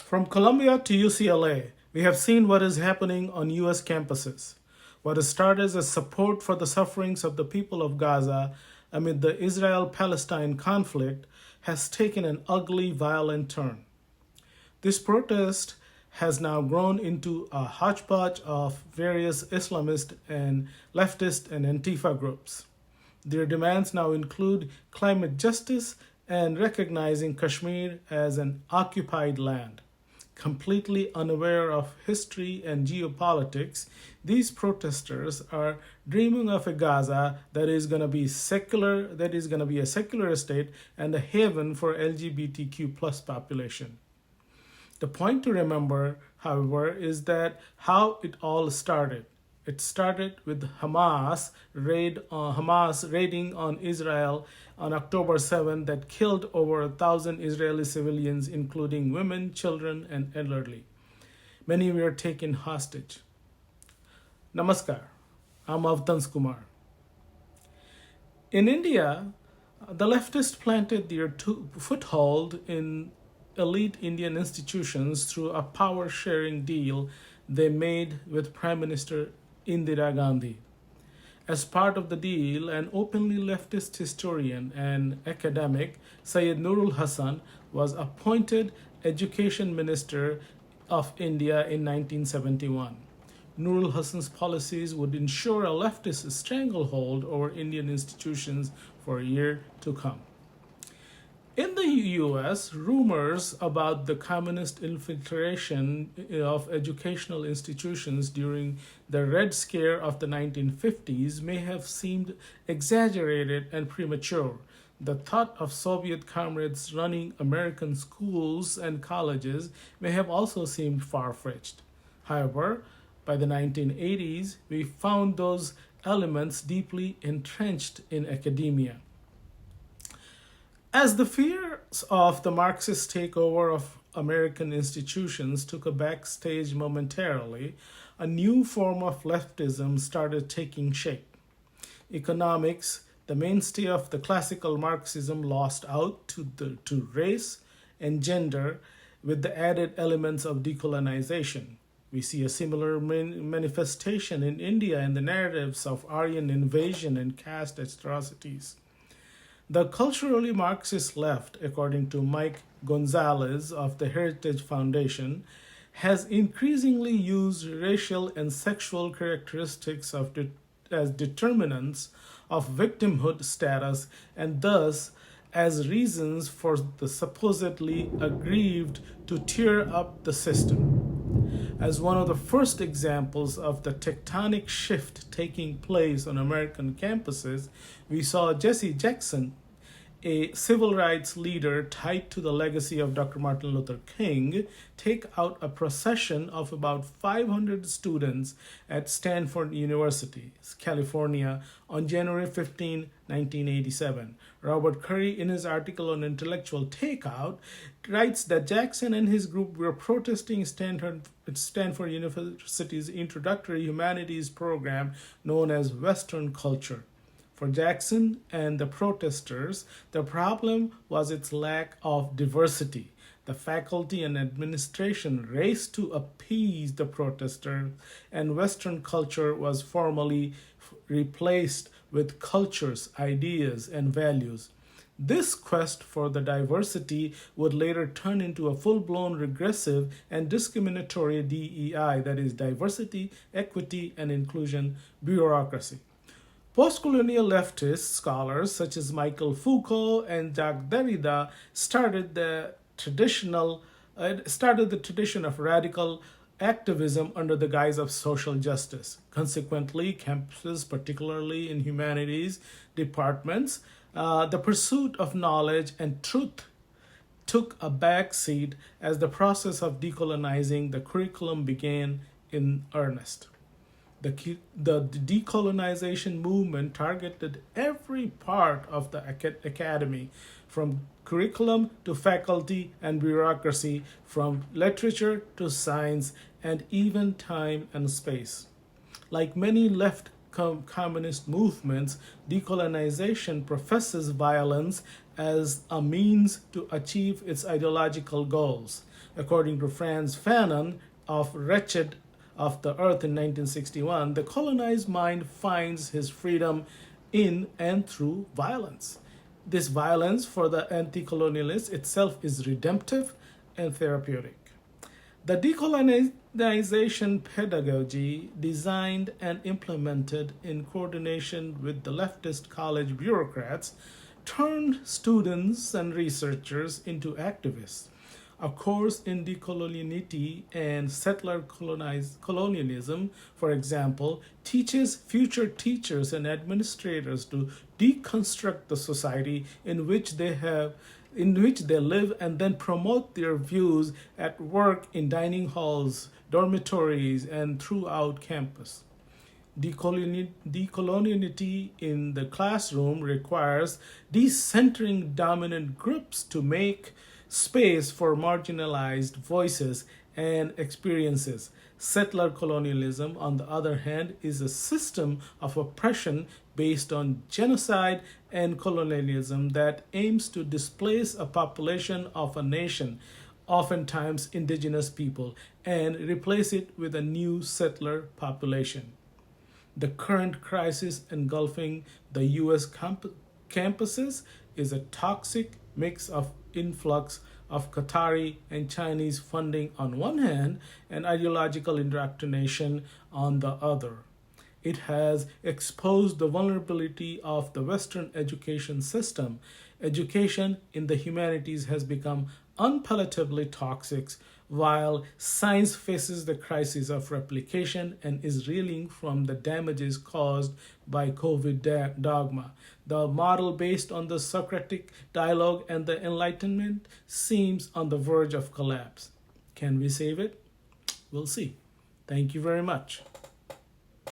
From Columbia to UCLA, we have seen what is happening on US campuses. What has started as support for the sufferings of the people of Gaza amid the Israel Palestine conflict has taken an ugly, violent turn. This protest has now grown into a hodgepodge of various Islamist and leftist and Antifa groups. Their demands now include climate justice and recognizing Kashmir as an occupied land. Completely unaware of history and geopolitics, these protesters are dreaming of a Gaza that is going to be secular, that is going to be a secular state and a haven for LGBTQ plus population. The point to remember, however, is that how it all started. It started with Hamas raiding on Israel on October 7 that killed over 1,000 Israeli civilians, including women, children, and elderly. Many were taken hostage. Namaskar, I'm Avtans Kumar. In India, the leftists planted their foothold in elite Indian institutions through a power-sharing deal they made with Prime Minister Indira Gandhi. As part of the deal, an openly leftist historian and academic, Syed Nurul Hasan, was appointed Education Minister of India in 1971. Nurul Hasan's policies would ensure a leftist stranglehold over Indian institutions for a year to come. In the US, rumors about the communist infiltration of educational institutions during the Red Scare of the 1950s may have seemed exaggerated and premature. The thought of Soviet comrades running American schools and colleges may have also seemed far-fetched. However, by the 1980s, we found those elements deeply entrenched in academia. As the fears of the Marxist takeover of American institutions took a backstage momentarily, a new form of leftism started taking shape. Economics, the mainstay of the classical Marxism, lost out to race and gender with the added elements of decolonization. We see a similar manifestation in India in the narratives of Aryan invasion and caste atrocities. The culturally Marxist left, according to Mike Gonzalez of the Heritage Foundation, has increasingly used racial and sexual characteristics as determinants of victimhood status and thus as reasons for the supposedly aggrieved to tear up the system. As one of the first examples of the tectonic shift taking place on American campuses, we saw Jesse Jackson, a civil rights leader tied to the legacy of Dr. Martin Luther King, take out a procession of about 500 students at Stanford University, California, on January 15, 1987. Robert Curry, in his article on intellectual takeout, writes that Jackson and his group were protesting Stanford University's introductory humanities program known as Western culture. For Jackson and the protesters, the problem was its lack of diversity. The faculty and administration raced to appease the protesters, and Western culture was formally replaced with cultures, ideas, and values. This quest for the diversity would later turn into a full-blown regressive and discriminatory DEI, that is, diversity, equity, and inclusion bureaucracy. Post-colonial leftist scholars such as Michael Foucault and Jacques Derrida started the tradition of radical activism under the guise of social justice. Consequently, campuses, particularly in humanities departments, the pursuit of knowledge and truth took a backseat as the process of decolonizing the curriculum began in earnest. The decolonization movement targeted every part of the academy, from curriculum to faculty and bureaucracy, from literature to science, and even time and space. Like many left communist movements, decolonization professes violence as a means to achieve its ideological goals. According to Franz Fanon of Wretched of the Earth in 1961, the colonized mind finds his freedom in and through violence. This violence for the anti colonialist itself is redemptive and therapeutic. The decolonization pedagogy, designed and implemented in coordination with the leftist college bureaucrats, turned students and researchers into activists. A course in decoloniality and settler colonialism, for example, teaches future teachers and administrators to deconstruct the society in which they live and then promote their views at work, in dining halls, dormitories, and throughout campus. Decoloniality in the classroom requires decentering dominant groups to make space for marginalized voices and experiences. Settler colonialism, on the other hand, is a system of oppression based on genocide and colonialism that aims to displace a population of a nation, oftentimes indigenous people, and replace it with a new settler population. The current crisis engulfing the US campuses is a toxic mix of influx of Qatari and Chinese funding on one hand and ideological indoctrination on the other. It has exposed the vulnerability of the Western education system. Education in the humanities has become unpalatably toxic, while science faces the crisis of replication and is reeling from the damages caused by COVID dogma. The model based on the Socratic Dialogue and the Enlightenment seems on the verge of collapse. Can we save it? We'll see. Thank you very much.